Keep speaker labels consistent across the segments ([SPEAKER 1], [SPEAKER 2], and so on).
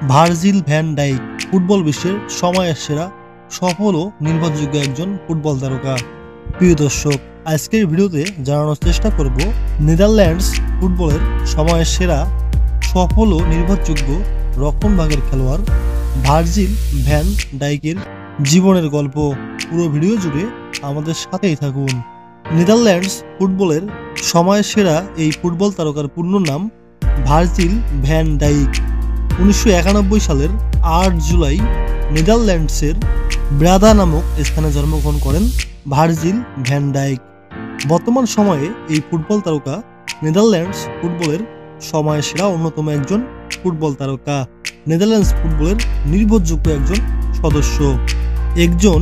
[SPEAKER 1] Virgil van Dijk football বিশ্বের সময়ের সেরা সফল ও নির্ভরযোগ্য একজন ফুটবল তারকা। প্রিয় দর্শক, আজকের ভিডিওতে জানানোর চেষ্টা করব নেদারল্যান্ডস ফুটবলের সময়ের সেরা সফল ও নির্ভরযোগ্য রক্ষণভাগের খেলোয়াড় ভার্জিল ভ্যান ডাইকের জীবনের গল্প। পুরো ভিডিও জুড়ে আমাদের সাথেই থাকুন। নেদারল্যান্ডস ফুটবলের সময়ের সেরা এই ফুটবল তারকার পূর্ণ নাম ভার্জিল ভ্যান ডাইক। 1991 সালের 8 জুলাই নেদারল্যান্ডসের ব্রাদা নামক স্থানে জন্মগ্রহণ করেন ভার্জিল ভ্যান ডাইক। বর্তমান সময়ে এই ফুটবল তারকা নেদারল্যান্ডস ফুটবলের সময়ের সেরা অন্যতম একজন ফুটবল তারকা, নেদারল্যান্ডস ফুটবলের নির্ভরযোগ্য একজন সদস্য, একজন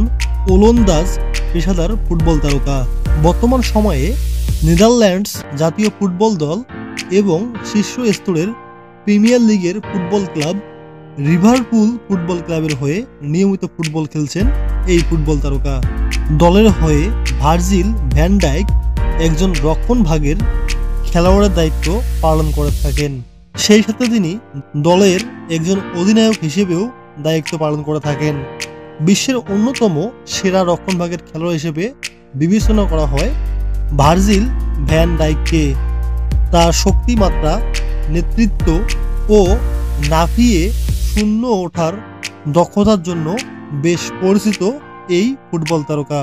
[SPEAKER 1] ওলন্দাজ পেশাদার ফুটবল তারকা। বর্তমান সময়ে নেদারল্যান্ডস জাতীয় ফুটবল দল এবং শীর্ষ স্তরের প্রিমিয়ার লিগের ফুটবল ক্লাব লিভারপুল ফুটবল ক্লাবের হয়ে নিয়মিত ফুটবল খেলছেন এই ফুটবল তারকা। দলের হয়ে ভার্জিল ভ্যান ডাইক একজন রক্ষণভাগের খেলোয়াড়ের দায়িত্ব পালন করে থাকেন। সেই সাথে তিনি দলের একজন অধিনায়ক হিসেবেও দায়িত্ব পালন করে থাকেন। বিশ্বের অন্যতম সেরা রক্ষণভাগের খেলোয়াড় হিসেবে বিবেচনা করা হয় ভার্জিল ভ্যান ডাইককে। তার শক্তিমাত্রা, নেতৃত্ব ও নাফিয়ে শূন্য ওঠার দক্ষতার জন্য বেশ পরিচিত এই ফুটবল তারকা।